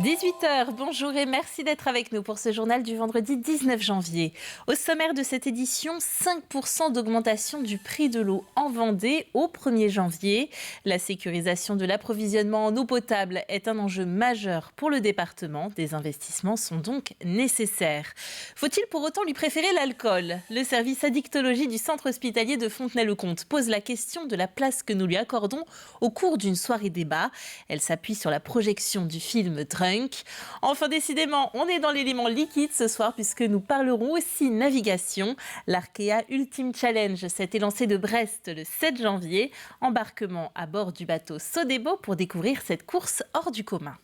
18h, bonjour et merci d'être avec nous pour ce journal du vendredi 19 janvier. Au sommaire de cette édition, 5% d'augmentation du prix de l'eau en Vendée au 1er janvier. La sécurisation de l'approvisionnement en eau potable est un enjeu majeur pour le département. Des investissements sont donc nécessaires. Faut-il pour autant lui préférer l'alcool ? Le service addictologie du centre hospitalier de Fontenay-le-Comte pose la question de la place que nous lui accordons au cours d'une soirée débat. Elle s'appuie sur la projection du film Drunk. Enfin, décidément, on est dans l'élément liquide ce soir puisque nous parlerons aussi navigation. L'Arkea Ultime Challenge s'est élancé de Brest le 7 janvier. Embarquement à bord du bateau Sodebo pour découvrir cette course hors du commun.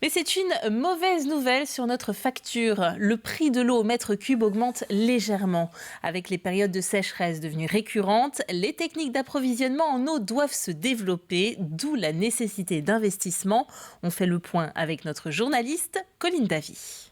Mais c'est une mauvaise nouvelle sur notre facture. Le prix de l'eau au mètre cube augmente légèrement. Avec les périodes de sécheresse devenues récurrentes, les techniques d'approvisionnement en eau doivent se développer, d'où la nécessité d'investissement. On fait le point avec notre journaliste Colline Davy.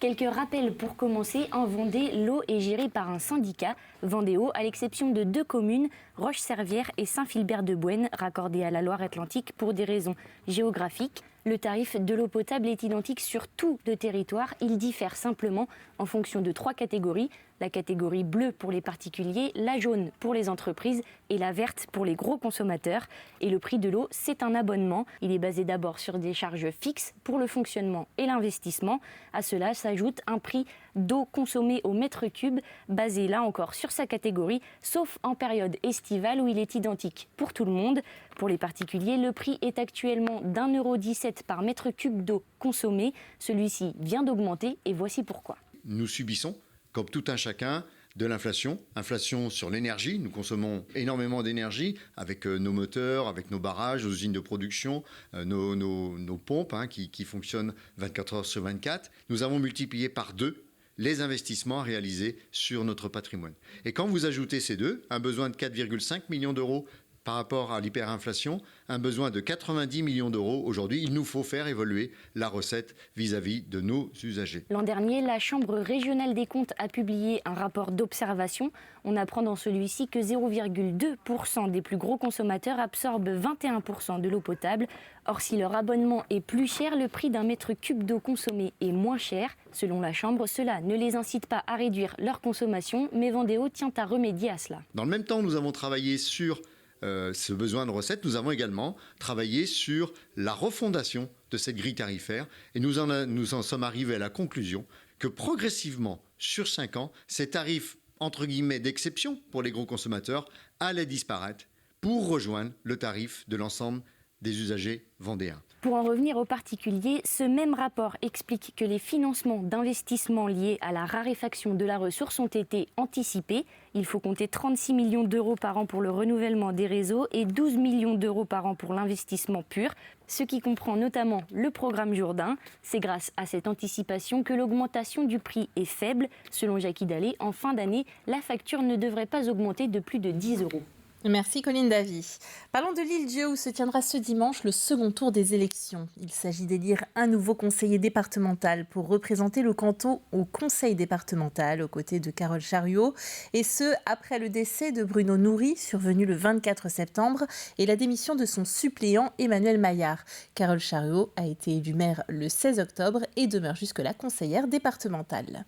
Quelques rappels pour commencer. En Vendée, l'eau est gérée par un syndicat, Vendéo, à l'exception de 2 communes, Roche-Servière et Saint-Philbert-de-Bouenne, raccordées à la Loire-Atlantique pour des raisons géographiques. Le tarif de l'eau potable est identique sur tout le territoire. Il diffère simplement en fonction de 3 catégories. La catégorie bleue pour les particuliers, la jaune pour les entreprises et la verte pour les gros consommateurs. Et le prix de l'eau, c'est un abonnement. Il est basé d'abord sur des charges fixes pour le fonctionnement et l'investissement. À cela s'ajoute un prix d'eau consommée au mètre cube, basé là encore sur sa catégorie, sauf en période estivale où il est identique pour tout le monde. Pour les particuliers, le prix est actuellement d'1,17 € par mètre cube d'eau consommée. Celui-ci vient d'augmenter et voici pourquoi. Nous subissons, comme tout un chacun, de l'inflation. Inflation sur l'énergie. Nous consommons énormément d'énergie avec nos moteurs, avec nos barrages, nos usines de production, nos pompes qui fonctionnent 24 heures sur 24. Nous avons multiplié par 2 les investissements réalisés sur notre patrimoine. Et quand vous ajoutez ces deux, un besoin de 4,5 millions d'euros par rapport à l'hyperinflation, un besoin de 90 millions d'euros aujourd'hui, il nous faut faire évoluer la recette vis-à-vis de nos usagers. L'an dernier, la Chambre régionale des comptes a publié un rapport d'observation. On apprend dans celui-ci que 0,2% des plus gros consommateurs absorbent 21% de l'eau potable. Or, si leur abonnement est plus cher, le prix d'un mètre cube d'eau consommée est moins cher. Selon la Chambre, cela ne les incite pas à réduire leur consommation, mais Vendéo tient à remédier à cela. Dans le même temps, nous avons travaillé sur ce besoin de recettes. Nous avons également travaillé sur la refondation de cette grille tarifaire et nous en sommes arrivés à la conclusion que progressivement, sur 5 ans, ces tarifs entre guillemets d'exception pour les gros consommateurs allaient disparaître pour rejoindre le tarif de l'ensemble des usagers vendéens. Pour en revenir aux particuliers, ce même rapport explique que les financements d'investissements liés à la raréfaction de la ressource ont été anticipés. Il faut compter 36 millions d'euros par an pour le renouvellement des réseaux et 12 millions d'euros par an pour l'investissement pur, ce qui comprend notamment le programme Jourdain. C'est grâce à cette anticipation que l'augmentation du prix est faible. Selon Jackie Dallet, en fin d'année, la facture ne devrait pas augmenter de plus de 10 €. Merci Colline Davy. Parlons de l'Île-Dieu où se tiendra ce dimanche le second tour des élections. Il s'agit d'élire un nouveau conseiller départemental pour représenter le canton au conseil départemental aux côtés de Carole Chariot. Et ce, après le décès de Bruno Noury, survenu le 24 septembre, et la démission de son suppléant Emmanuel Maillard. Carole Chariot a été élue maire le 16 octobre et demeure jusque-là conseillère départementale.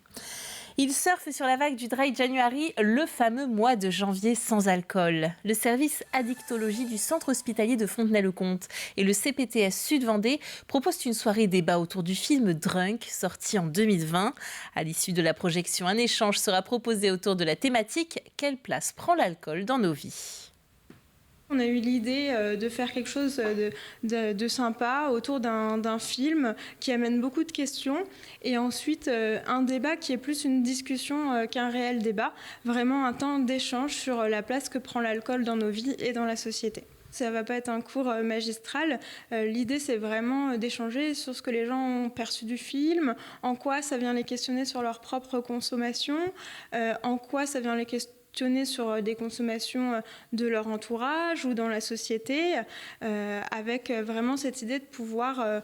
Il surfe sur la vague du Dry January, le fameux mois de janvier sans alcool. Le service addictologie du centre hospitalier de Fontenay-le-Comte et le CPTS Sud-Vendée proposent une soirée débat autour du film Drunk, sorti en 2020. À l'issue de la projection, un échange sera proposé autour de la thématique « Quelle place prend l'alcool dans nos vies ?» On a eu l'idée de faire quelque chose de sympa autour d'un film qui amène beaucoup de questions et ensuite un débat qui est plus une discussion qu'un réel débat, vraiment un temps d'échange sur la place que prend l'alcool dans nos vies et dans la société. Ça ne va pas être un cours magistral. L'idée, c'est vraiment d'échanger sur ce que les gens ont perçu du film, en quoi ça vient les questionner sur leur propre consommation, en quoi ça vient les questionner sur des consommations de leur entourage ou dans la société, avec vraiment cette idée de pouvoir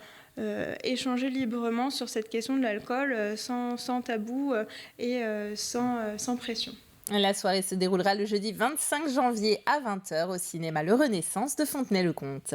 échanger librement sur cette question de l'alcool sans tabou et sans pression. La soirée se déroulera le jeudi 25 janvier à 20h au cinéma Le Renaissance de Fontenay-le-Comte.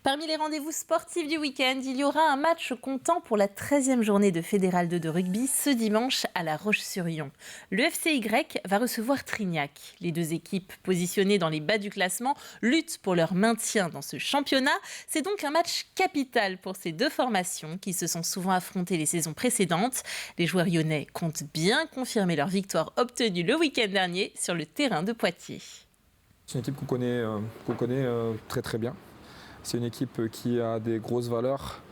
Parmi les rendez-vous sportifs du week-end, il y aura un match comptant pour la 13e journée de Fédéral 2 de rugby ce dimanche à La Roche-sur-Yon. Le FCY va recevoir Trignac. Les deux équipes positionnées dans les bas du classement luttent pour leur maintien dans ce championnat. C'est donc un match capital pour ces deux formations qui se sont souvent affrontées les saisons précédentes. Les joueurs lyonnais comptent bien confirmer leur victoire obtenue le week-end dernier sur le terrain de Poitiers. C'est une équipe qu'on connaît très très bien. C'est une équipe qui a des grosses valeurs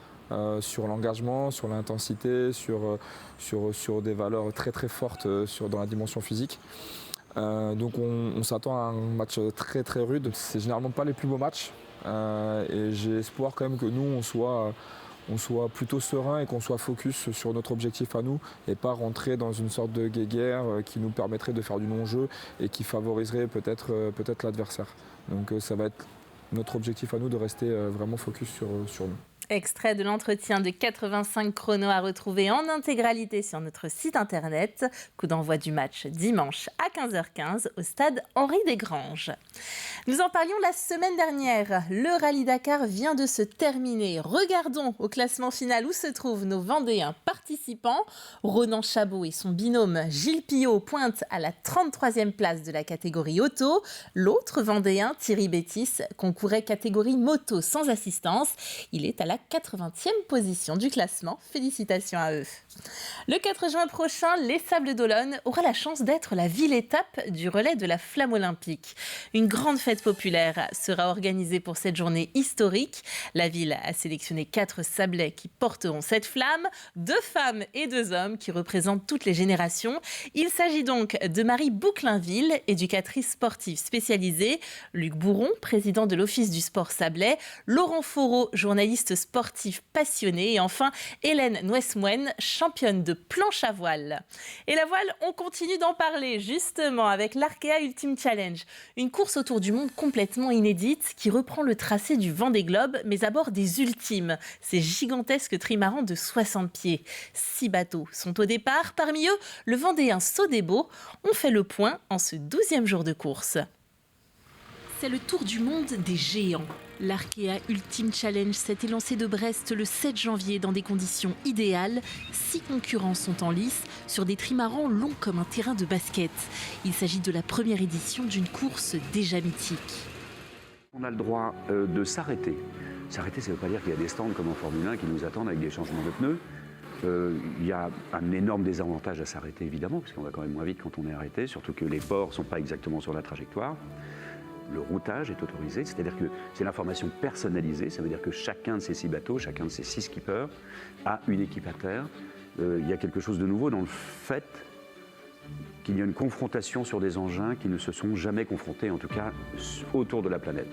sur l'engagement, sur l'intensité, sur des valeurs très très fortes dans la dimension physique. Donc on s'attend à un match très très rude. C'est généralement pas les plus beaux matchs et j'ai espoir quand même que nous on soit plutôt serein et qu'on soit focus sur notre objectif à nous et pas rentrer dans une sorte de guéguerre qui nous permettrait de faire du non-jeu et qui favoriserait peut-être l'adversaire. Donc ça va être notre objectif à nous de rester vraiment focus sur nous. Extrait de l'entretien de 85 chronos à retrouver en intégralité sur notre site internet. Coup d'envoi du match dimanche à 15h15 au stade Henri Desgranges. Nous en parlions la semaine dernière. Le Rallye Dakar vient de se terminer. Regardons au classement final où se trouvent nos Vendéens participants. Ronan Chabot et son binôme Gilles Pillot pointent à la 33e place de la catégorie auto. L'autre Vendéen, Thierry Bétis, concourait catégorie moto sans assistance. Il est à la 80e position du classement. Félicitations à eux. Le 4 juin prochain, les Sables d'Olonne aura la chance d'être la ville-étape du relais de la Flamme olympique. Une grande fête populaire sera organisée pour cette journée historique. La ville a sélectionné 4 sablets qui porteront cette flamme, 2 femmes et 2 hommes qui représentent toutes les générations. Il s'agit donc de Marie Bouclainville, éducatrice sportive spécialisée, Luc Bourron, président de l'Office du sport sablais, Laurent Foreau, journaliste sportif passionné et enfin Hélène Nouesmoine, championne de planche à voile. Et la voile, on continue d'en parler justement avec l'Arkea Ultimate Challenge, une course autour du monde complètement inédite qui reprend le tracé du Vendée Globe mais à bord des Ultimes, ces gigantesques trimarans de 60 pieds. 6 bateaux sont au départ, parmi eux le Vendéen Sodebo. On fait le point en ce 12e jour de course. C'est le tour du monde des géants. L'Arkea Ultimate Challenge s'est élancé de Brest le 7 janvier dans des conditions idéales. 6 concurrents sont en lice sur des trimarans longs comme un terrain de basket. Il s'agit de la première édition d'une course déjà mythique. On a le droit de s'arrêter. S'arrêter, ça ne veut pas dire qu'il y a des stands comme en Formule 1 qui nous attendent avec des changements de pneus. Il y a un énorme désavantage à s'arrêter évidemment, parce qu'on va quand même moins vite quand on est arrêté, surtout que les ports ne sont pas exactement sur la trajectoire. Le routage est autorisé, c'est-à-dire que c'est l'information personnalisée, ça veut dire que chacun de ces 6 bateaux, chacun de ces 6 skippers a une équipe à terre. Il y a quelque chose de nouveau dans le fait qu'il y a une confrontation sur des engins qui ne se sont jamais confrontés, en tout cas autour de la planète.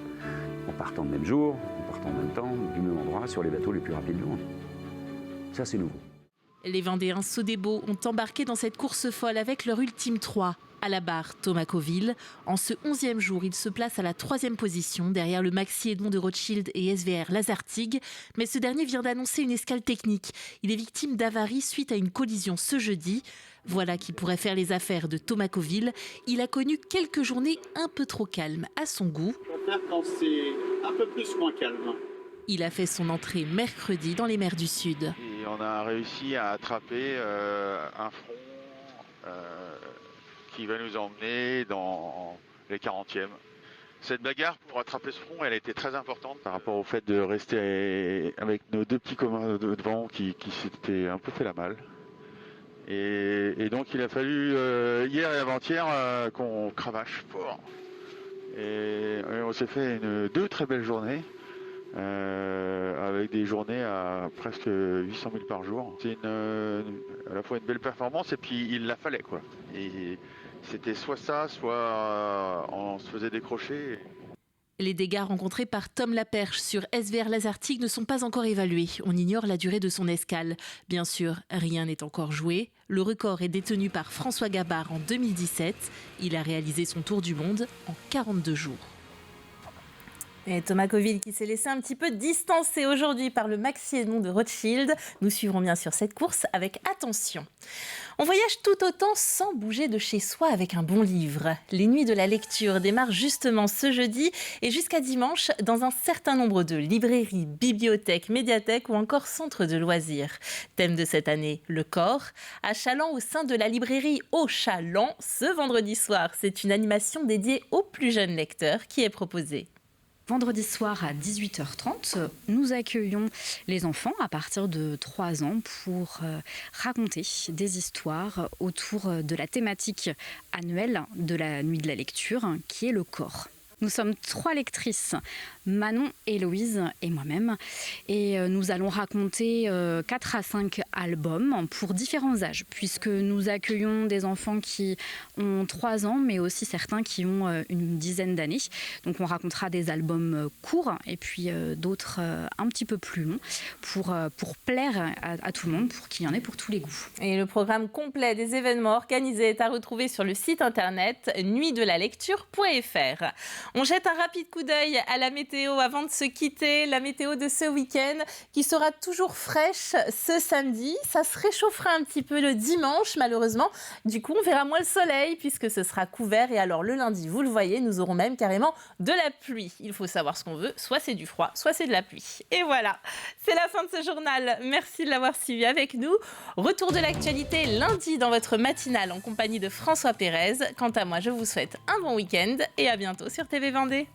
En partant le même jour, en partant en même temps, du même endroit, sur les bateaux les plus rapides du monde. Ça, c'est nouveau. Les Vendéens Sodebo ont embarqué dans cette course folle avec leur Ultime 3. À la barre, Thomas Coville. En ce 11e jour, il se place à la 3e position, derrière le Maxi Edmond de Rothschild et SVR Lazartigue. Mais ce dernier vient d'annoncer une escale technique. Il est victime d'avarie suite à une collision ce jeudi. Voilà qui pourrait faire les affaires de Thomas Coville. Il a connu quelques journées un peu trop calmes à son goût. Je préfère quand c'est un peu plus moins calme. Il a fait son entrée mercredi dans les mers du Sud. Et on a réussi à attraper un front qui va nous emmener dans les 40e. Cette bagarre pour attraper ce front, elle a été très importante par rapport au fait de rester avec nos 2 petits communs devant qui s'étaient un peu fait la malle. Et donc il a fallu hier et avant-hier qu'on cravache fort. Et on s'est fait 2 très belles journées. Avec des journées à presque 800 000 par jour. C'est à la fois une belle performance et puis il la fallait quoi. Et c'était soit ça, soit on se faisait décrocher. Les dégâts rencontrés par Tom Laperche sur SVR Lazartigue ne sont pas encore évalués. On ignore la durée de son escale. Bien sûr, rien n'est encore joué. Le record est détenu par François Gabard en 2017. Il a réalisé son tour du monde en 42 jours. Et Thomas Coville qui s'est laissé un petit peu distancer aujourd'hui par le Maxi Edmond de Rothschild. Nous suivrons bien sûr cette course avec attention. On voyage tout autant sans bouger de chez soi avec un bon livre. Les nuits de la lecture démarrent justement ce jeudi et jusqu'à dimanche dans un certain nombre de librairies, bibliothèques, médiathèques ou encore centres de loisirs. Thème de cette année, le corps. À Challans, au sein de la librairie Au Chaland, ce vendredi soir, c'est une animation dédiée aux plus jeunes lecteurs qui est proposée. Vendredi soir à 18h30, nous accueillons les enfants à partir de 3 ans pour raconter des histoires autour de la thématique annuelle de la nuit de la lecture, qui est le corps. Nous sommes 3 lectrices, Manon, Héloïse et moi-même. Et nous allons raconter 4 à 5 albums pour différents âges, puisque nous accueillons des enfants qui ont 3 ans, mais aussi certains qui ont une dizaine d'années. Donc on racontera des albums courts et puis d'autres un petit peu plus longs pour plaire à tout le monde, pour qu'il y en ait pour tous les goûts. Et le programme complet des événements organisés est à retrouver sur le site internet nuitdelalecture.fr. On jette un rapide coup d'œil à la météo avant de se quitter. La météo de ce week-end qui sera toujours fraîche ce samedi. Ça se réchauffera un petit peu le dimanche malheureusement. Du coup, on verra moins le soleil puisque ce sera couvert. Et alors le lundi, vous le voyez, nous aurons même carrément de la pluie. Il faut savoir ce qu'on veut. Soit c'est du froid, soit c'est de la pluie. Et voilà, c'est la fin de ce journal. Merci de l'avoir suivi avec nous. Retour de l'actualité lundi dans votre matinale en compagnie de François Pérez. Quant à moi, je vous souhaite un bon week-end et à bientôt sur TV Vendée.